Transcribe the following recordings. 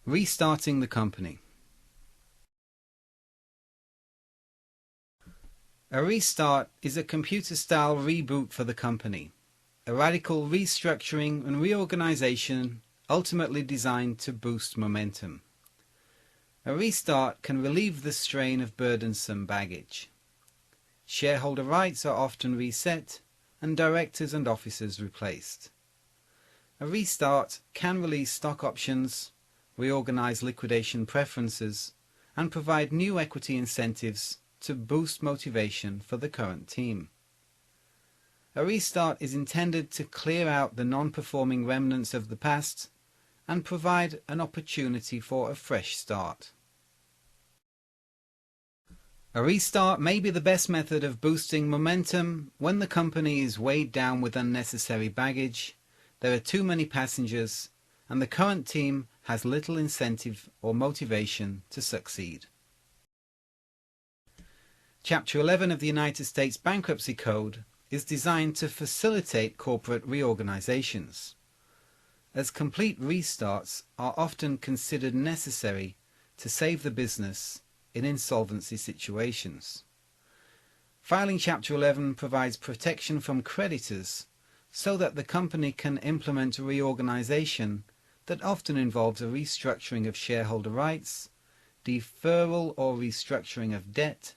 Restarting the company. A restart is a computer-style reboot for the company, a radical restructuring and reorganization ultimately designed to boost momentum. A restart can relieve the strain of burdensome baggage. Shareholder rights are often reset and directors and officers replaced. A restart can release stock options, reorganize liquidation preferences, and provide new equity incentives to boost motivation for the current team. A restart is intended to clear out the non-performing remnants of the past and provide an opportunity for a fresh start. A restart may be the best method of boosting momentum when the company is weighed down with unnecessary baggage, there are too many passengers, and the current team has little incentive or motivation to succeed. Chapter 11 of the United States Bankruptcy Code is designed to facilitate corporate reorganizations, as complete restarts are often considered necessary to save the business in insolvency situations. Filing Chapter 11 provides protection from creditors so that the company can implement a reorganization that often involves a restructuring of shareholder rights, deferral or restructuring of debt,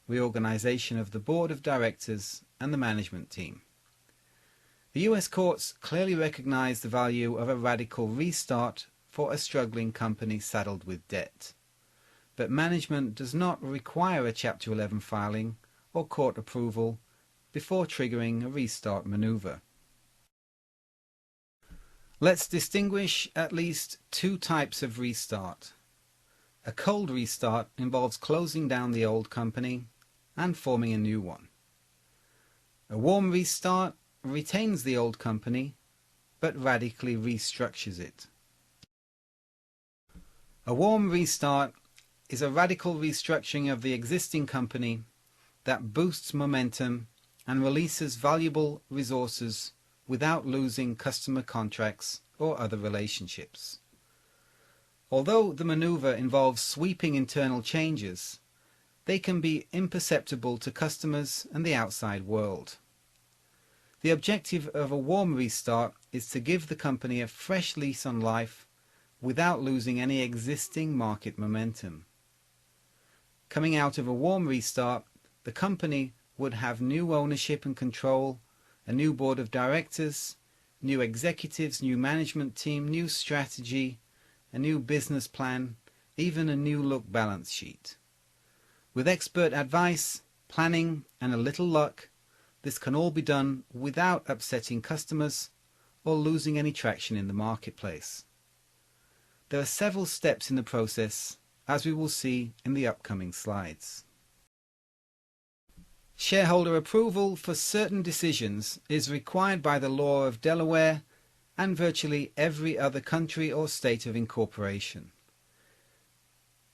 reorganization of the board of directors and the management team. The US courts clearly recognize the value of a radical restart for a struggling company saddled with debt, but management does not require a Chapter 11 filing or court approval before triggering a restart maneuver. Let's distinguish at least two types of restart. A cold restart involves closing down the old company and forming a new one. A warm restart retains the old company but radically restructures it. A warm restart is a radical restructuring of the existing company that boosts momentum and releases valuable resources without losing customer contracts or other relationships. Although the maneuver involves sweeping internal changes, they can be imperceptible to customers and the outside world. The objective of a warm restart is to give the company a fresh lease on life without losing any existing market momentum. Coming out of a warm restart, the company would have new ownership and control, a new board of directors, new executives, new management team, new strategy, a new business plan, even a new look balance sheet. With expert advice, planning, and a little luck, this can all be done without upsetting customers or losing any traction in the marketplace. There are several steps in the process, as we will see in the upcoming slides. Shareholder approval for certain decisions is required by the law of Delaware and virtually every other country or state of incorporation.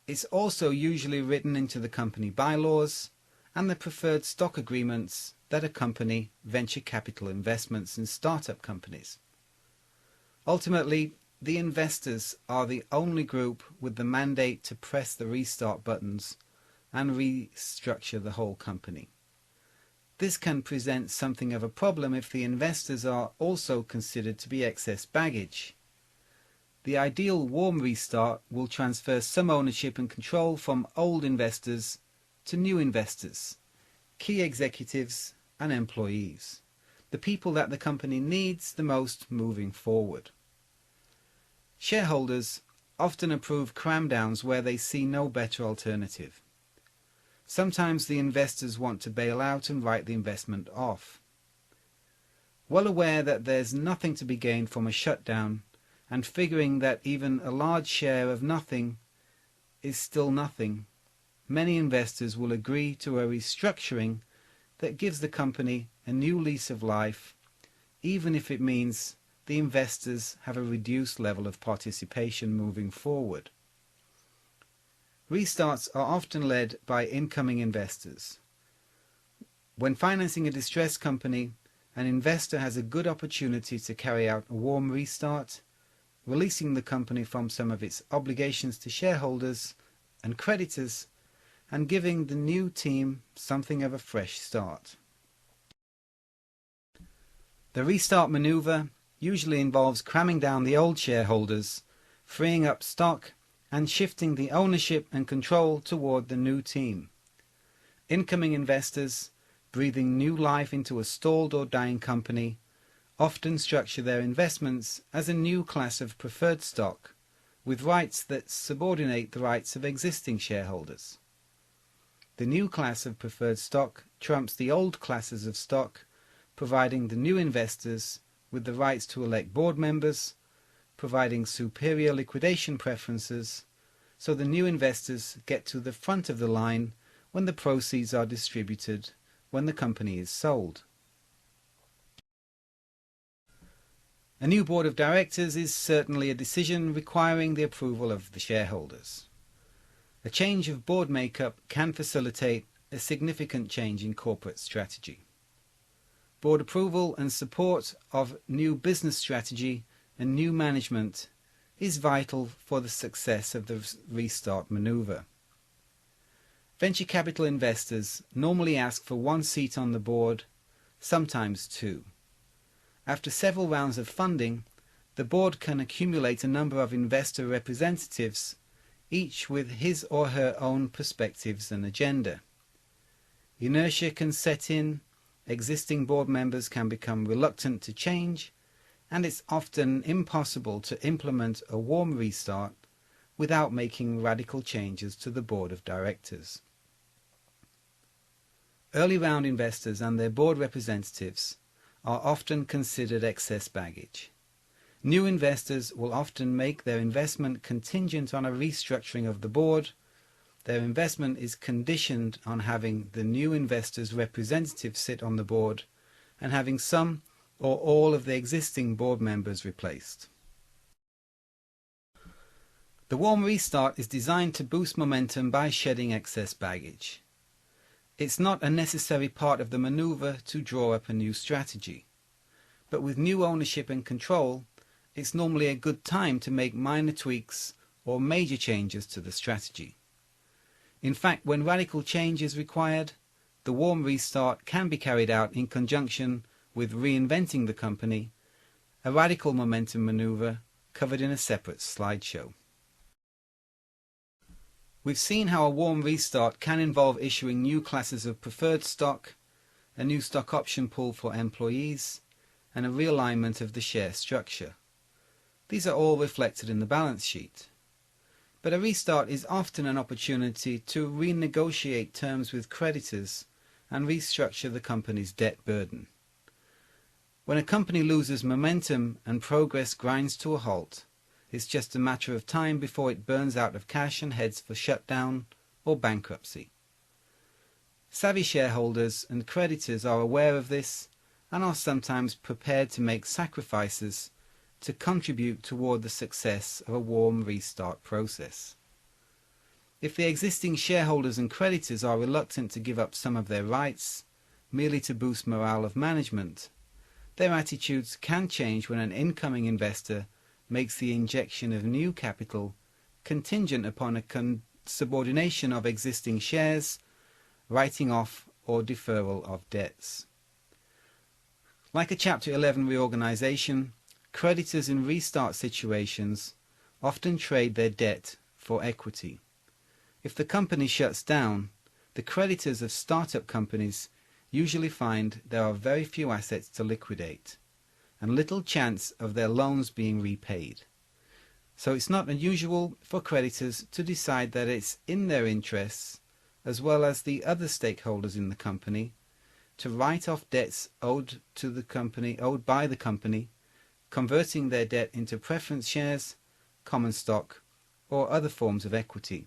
It's also usually written into the company bylaws and the preferred stock agreements that accompany venture capital investments in startup companies. Ultimately, the investors are the only group with the mandate to press the restart buttons and restructure the whole company. This can present something of a problem if the investors are also considered to be excess baggage. The ideal warm restart will transfer some ownership and control from old investors to new investors, key executives and employees, the people that the company needs the most moving forward. Shareholders often approve cram-downs where they see no better alternative. Sometimes the investors want to bail out and write the investment off. Well aware that there's nothing to be gained from a shutdown, and figuring that even a large share of nothing is still nothing, many investors will agree to a restructuring that gives the company a new lease of life, even if it means the investors have a reduced level of participation moving forward. Restarts are often led by incoming investors. When financing a distressed company, an investor has a good opportunity to carry out a warm restart, releasing the company from some of its obligations to shareholders and creditors, and giving the new team something of a fresh start. The restart maneuver usually involves cramming down the old shareholders, freeing up stock, and shifting the ownership and control toward the new team. Incoming investors, breathing new life into a stalled or dying company, often structure their investments as a new class of preferred stock, with rights that subordinate the rights of existing shareholders. The new class of preferred stock trumps the old classes of stock, providing the new investors with the rights to elect board members, providing superior liquidation preferences, so the new investors get to the front of the line when the proceeds are distributed when the company is sold. A new board of directors is certainly a decision requiring the approval of the shareholders. A change of board makeup can facilitate a significant change in corporate strategy. Board approval and support of new business strategy and new management is vital for the success of the restart maneuver. Venture capital investors normally ask for 1 seat on the board, sometimes 2. After several rounds of funding, the board can accumulate a number of investor representatives, each with his or her own perspectives and agenda. Inertia can set in, existing board members can become reluctant to change, and it's often impossible to implement a warm restart without making radical changes to the board of directors. Early round investors and their board representatives are often considered excess baggage. New investors will often make their investment contingent on a restructuring of the board. Their investment is conditioned on having the new investors' representatives sit on the board and having some or all of the existing board members replaced. The warm restart is designed to boost momentum by shedding excess baggage. It's not a necessary part of the maneuver to draw up a new strategy, but with new ownership and control, it's normally a good time to make minor tweaks or major changes to the strategy. In fact, when radical change is required, the warm restart can be carried out in conjunction with reinventing the company, a radical momentum maneuver covered in a separate slideshow. We've seen how a warm restart can involve issuing new classes of preferred stock, a new stock option pool for employees, and a realignment of the share structure. These are all reflected in the balance sheet. But a restart is often an opportunity to renegotiate terms with creditors and restructure the company's debt burden. When a company loses momentum and progress grinds to a halt, it's just a matter of time before it burns out of cash and heads for shutdown or bankruptcy. Savvy shareholders and creditors are aware of this and are sometimes prepared to make sacrifices to contribute toward the success of a warm restart process. If the existing shareholders and creditors are reluctant to give up some of their rights, merely to boost morale of management, their attitudes can change when an incoming investor makes the injection of new capital contingent upon a subordination of existing shares, writing off or deferral of debts. Like a Chapter 11 reorganization, creditors in restart situations often trade their debt for equity. If the company shuts down, the creditors of startup companies usually find there are very few assets to liquidate and little chance of their loans being repaid. So it's not unusual for creditors to decide that it's in their interests, as well as the other stakeholders in the company, to write off debts owed by the company, converting their debt into preference shares, common stock, or other forms of equity.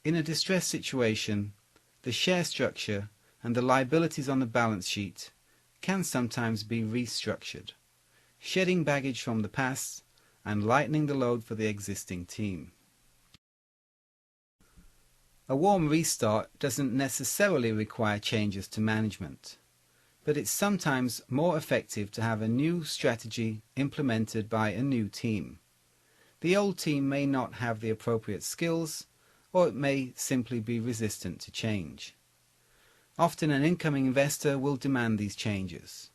In a distressed situation, the share structure and the liabilities on the balance sheet can sometimes be restructured, shedding baggage from the past and lightening the load for the existing team. A warm restart doesn't necessarily require changes to management, but it's sometimes more effective to have a new strategy implemented by a new team. The old team may not have the appropriate skills, or it may simply be resistant to change. Often an incoming investor will demand these changes.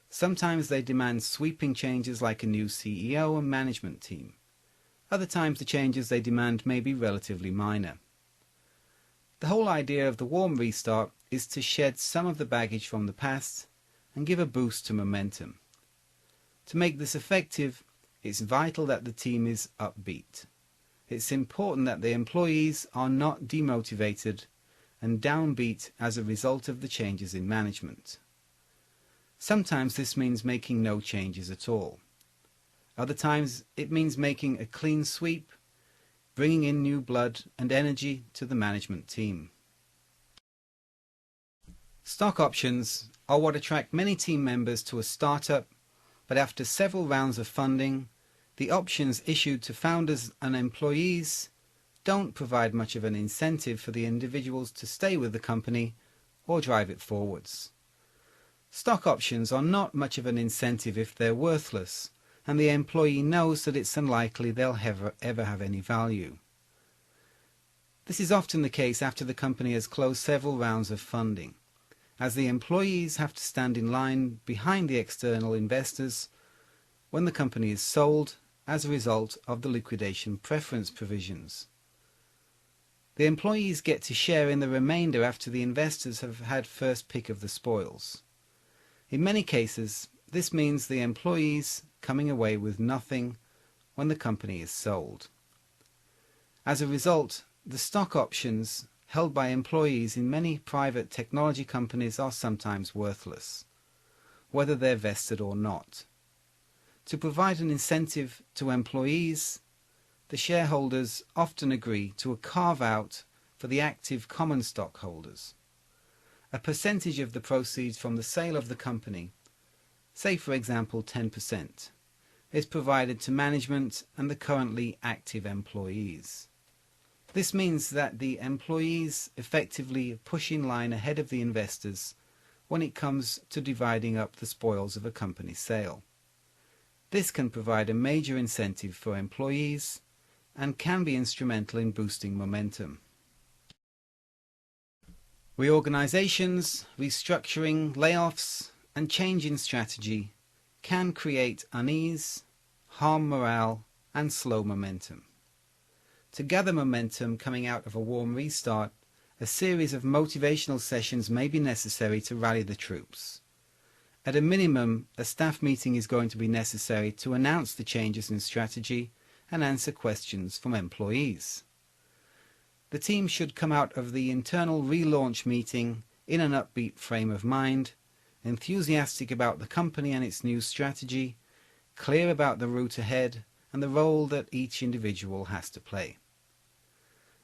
Sometimes they demand sweeping changes like a new CEO and management team. Other times the changes they demand may be relatively minor. The whole idea of the warm restart is to shed some of the baggage from the past and give a boost to momentum. To make this effective, it's vital that the team is upbeat. It's important that the employees are not demotivated and downbeat as a result of the changes in management. Sometimes this means making no changes at all. Other times it means making a clean sweep, bringing in new blood and energy to the management team. Stock options are what attract many team members to a startup, but after several rounds of funding, the options issued to founders and employees don't provide much of an incentive for the individuals to stay with the company or drive it forwards. Stock options are not much of an incentive if they're worthless, and the employee knows that it's unlikely they'll ever have any value. This is often the case after the company has closed several rounds of funding, as the employees have to stand in line behind the external investors when the company is sold as a result of the liquidation preference provisions. The employees get to share in the remainder after the investors have had first pick of the spoils. In many cases, this means the employees coming away with nothing when the company is sold. As a result, the stock options held by employees in many private technology companies are sometimes worthless, whether they're vested or not. To provide an incentive to employees, the shareholders often agree to a carve-out for the active common stockholders. A percentage of the proceeds from the sale of the company, say for example 10%, is provided to management and the currently active employees. This means that the employees effectively push in line ahead of the investors when it comes to dividing up the spoils of a company sale. This can provide a major incentive for employees and can be instrumental in boosting momentum. Reorganizations, restructuring, layoffs, and change in strategy can create unease, harm morale, and slow momentum. To gather momentum coming out of a warm restart, a series of motivational sessions may be necessary to rally the troops. At a minimum, a staff meeting is going to be necessary to announce the changes in strategy and answer questions from employees. The team should come out of the internal relaunch meeting in an upbeat frame of mind, enthusiastic about the company and its new strategy, clear about the route ahead and the role that each individual has to play.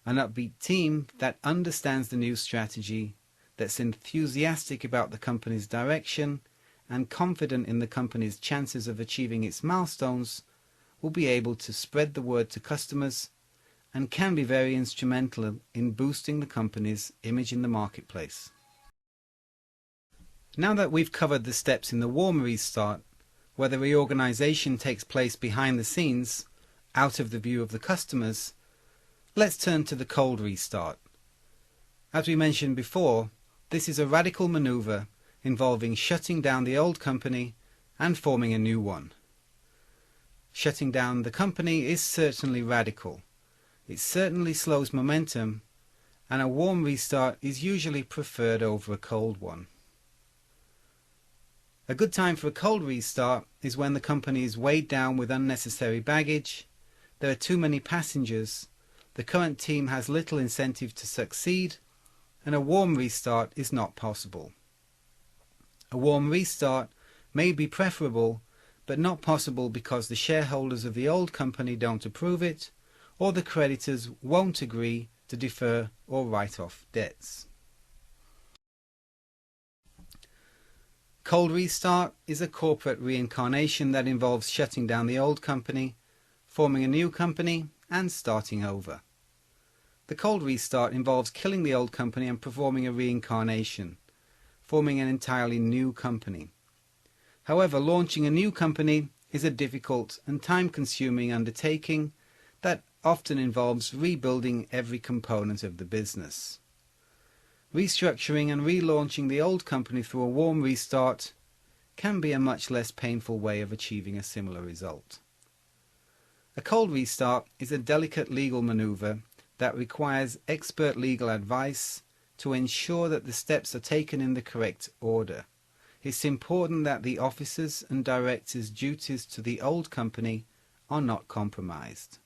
An upbeat team that understands the new strategy, that's enthusiastic about the company's direction and confident in the company's chances of achieving its milestones, will be able to spread the word to customers and can be very instrumental in boosting the company's image in the marketplace. Now that we've covered the steps in the warm restart, where the reorganization takes place behind the scenes, out of the view of the customers, let's turn to the cold restart. As we mentioned before, this is a radical maneuver involving shutting down the old company and forming a new one. Shutting down the company is certainly radical. It certainly slows momentum, and a warm restart is usually preferred over a cold one. A good time for a cold restart is when the company is weighed down with unnecessary baggage, there are too many passengers, the current team has little incentive to succeed, and a warm restart is not possible. A warm restart may be preferable, but not possible because the shareholders of the old company don't approve it, or the creditors won't agree to defer or write off debts. Cold restart is a corporate reincarnation that involves shutting down the old company, forming a new company, and starting over. The cold restart involves killing the old company and performing a reincarnation, forming an entirely new company. However, launching a new company is a difficult and time-consuming undertaking that often involves rebuilding every component of the business. Restructuring and relaunching the old company through a warm restart can be a much less painful way of achieving a similar result. A cold restart is a delicate legal maneuver that requires expert legal advice to ensure that the steps are taken in the correct order. It's important that the officers and directors' duties to the old company are not compromised.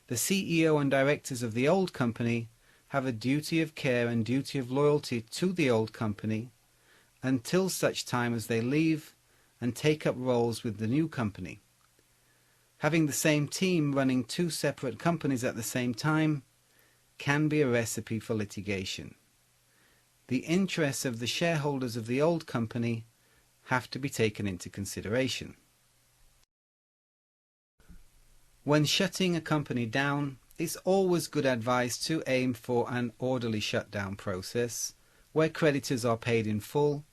The CEO and directors of the old company have a duty of care and duty of loyalty to the old company until such time as they leave and take up roles with the new company. Having the same team running two separate companies at the same time can be a recipe for litigation. The interests of the shareholders of the old company have to be taken into consideration. When shutting a company down, it's always good advice to aim for an orderly shutdown process where creditors are paid in full,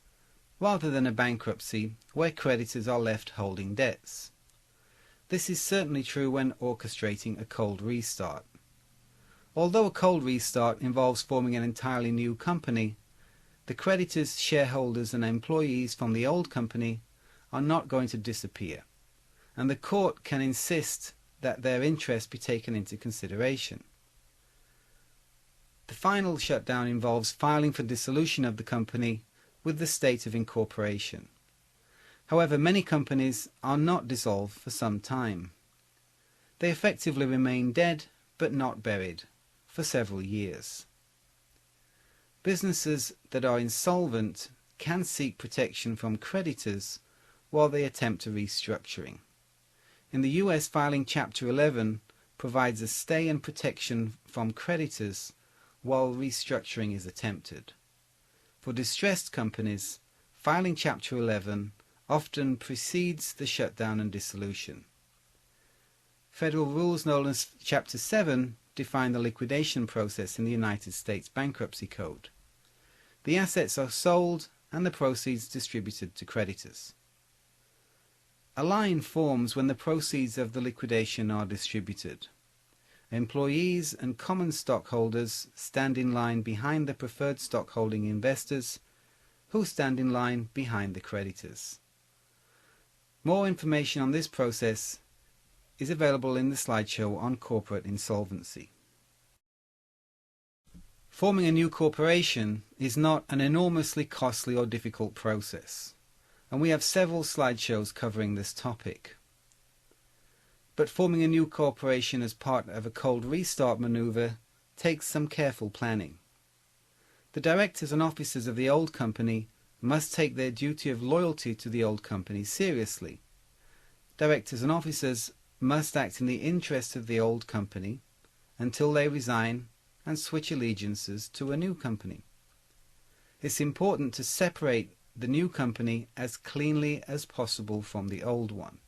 rather than a bankruptcy where creditors are left holding debts. This is certainly true when orchestrating a cold restart. Although a cold restart involves forming an entirely new company, the creditors, shareholders and employees from the old company are not going to disappear, and the court can insist that their interests be taken into consideration. The final shutdown involves filing for dissolution of the company with the state of incorporation. However, many companies are not dissolved for some time. They effectively remain dead but not buried for several years. Businesses that are insolvent can seek protection from creditors while they attempt a restructuring. In the US, filing Chapter 11 provides a stay and protection from creditors while restructuring is attempted. For distressed companies, filing Chapter 11 often precedes the shutdown and dissolution. Federal rules known as Chapter 7 define the liquidation process in the United States Bankruptcy Code. The assets are sold and the proceeds distributed to creditors. A line forms when the proceeds of the liquidation are distributed. Employees and common stockholders stand in line behind the preferred stockholding investors, who stand in line behind the creditors. More information on this process is available in the slideshow on corporate insolvency. Forming a new corporation is not an enormously costly or difficult process, and we have several slideshows covering this topic. But forming a new corporation as part of a cold restart maneuver takes some careful planning. The directors and officers of the old company must take their duty of loyalty to the old company seriously. Directors and officers must act in the interest of the old company until they resign and switch allegiances to a new company. It's important to separate the new company as cleanly as possible from the old one.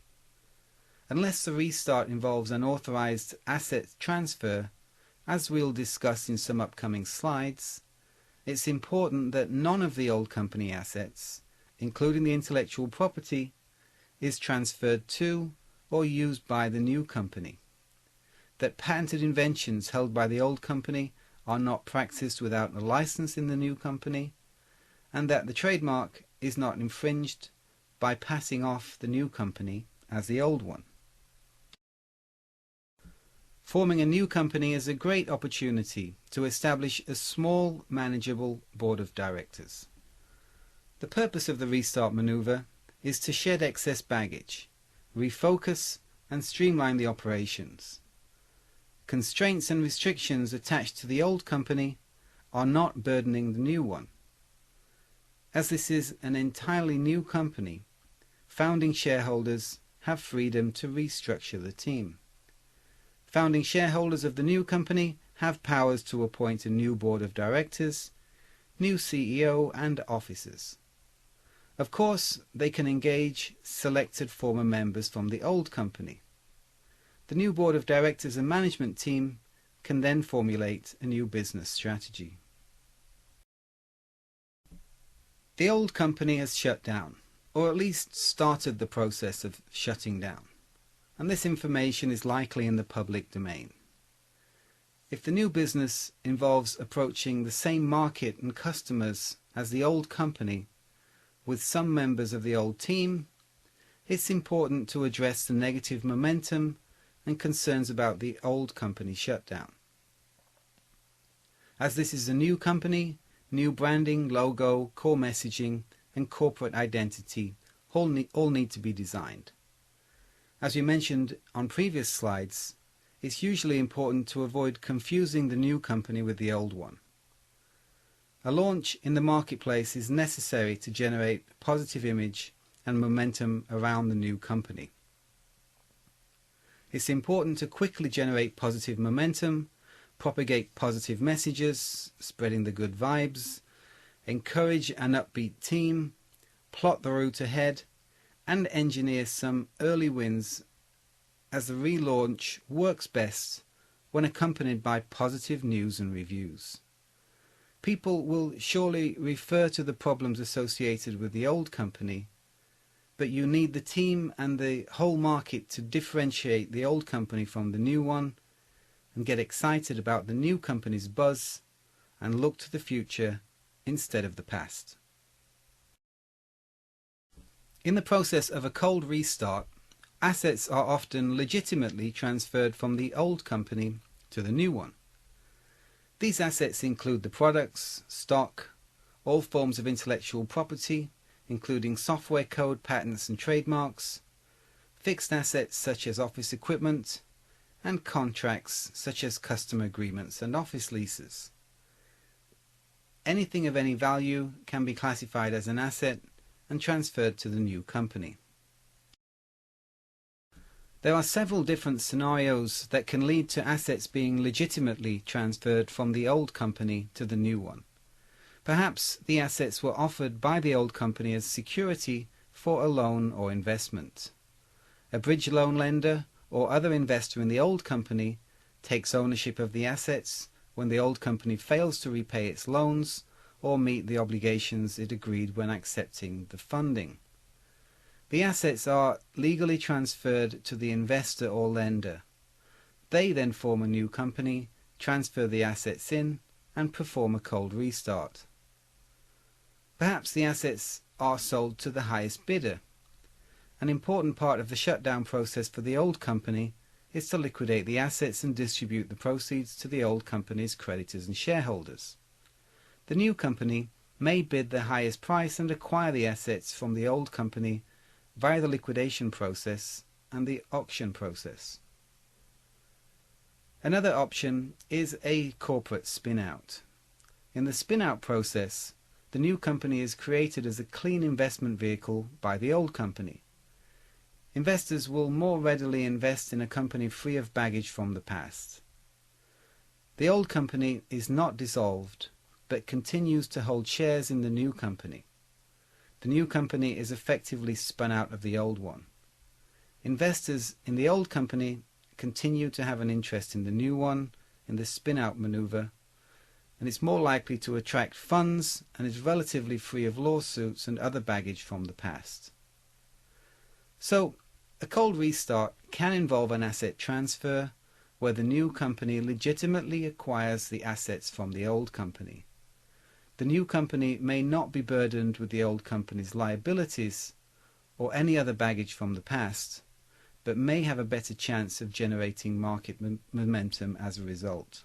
Unless the restart involves an authorized asset transfer, as we'll discuss in some upcoming slides, it's important that none of the old company assets, including the intellectual property, is transferred to or used by the new company, that patented inventions held by the old company are not practiced without a license in the new company, and that the trademark is not infringed by passing off the new company as the old one. Forming a new company is a great opportunity to establish a small, manageable board of directors. The purpose of the restart maneuver is to shed excess baggage, refocus and streamline the operations. Constraints and restrictions attached to the old company are not burdening the new one. As this is an entirely new company, founding shareholders have freedom to restructure the team. Founding shareholders of the new company have powers to appoint a new board of directors, new CEO and officers. Of course, they can engage selected former members from the old company. The new board of directors and management team can then formulate a new business strategy. The old company has shut down, or at least started the process of shutting down, and this information is likely in the public domain. If the new business involves approaching the same market and customers as the old company with some members of the old team, it's important to address the negative momentum and concerns about the old company shutdown. As this is a new company, new branding, logo, core messaging and corporate identity all need to be designed. As we mentioned on previous slides, it's usually important to avoid confusing the new company with the old one. A launch in the marketplace is necessary to generate a positive image and momentum around the new company. It's important to quickly generate positive momentum, propagate positive messages, spreading the good vibes, encourage an upbeat team, plot the route ahead, and engineer some early wins, as the relaunch works best when accompanied by positive news and reviews. People will surely refer to the problems associated with the old company, but you need the team and the whole market to differentiate the old company from the new one and get excited about the new company's buzz and look to the future instead of the past. In the process of a cold restart, assets are often legitimately transferred from the old company to the new one. These assets include the products, stock, all forms of intellectual property, including software code, patents and trademarks, fixed assets such as office equipment, and contracts such as customer agreements and office leases. Anything of any value can be classified as an asset and transferred to the new company. There are several different scenarios that can lead to assets being legitimately transferred from the old company to the new one. Perhaps the assets were offered by the old company as security for a loan or investment. A bridge loan lender or other investor in the old company takes ownership of the assets when the old company fails to repay its loans or meet the obligations it agreed when accepting the funding. The assets are legally transferred to the investor or lender. They then form a new company, transfer the assets in, and perform a cold restart. Perhaps the assets are sold to the highest bidder. An important part of the shutdown process for the old company is to liquidate the assets and distribute the proceeds to the old company's creditors and shareholders. The new company may bid the highest price and acquire the assets from the old company via the liquidation process and the auction process. Another option is a corporate spin-out. In the spin-out process, the new company is created as a clean investment vehicle by the old company. Investors will more readily invest in a company free of baggage from the past. The old company is not dissolved, but continues to hold shares in the new company. The new company is effectively spun out of the old one. Investors in the old company continue to have an interest in the new one, in the spin-out maneuver, and it's more likely to attract funds and is relatively free of lawsuits and other baggage from the past. So, a cold restart can involve an asset transfer where the new company legitimately acquires the assets from the old company. The new company may not be burdened with the old company's liabilities or any other baggage from the past, but may have a better chance of generating market momentum as a result.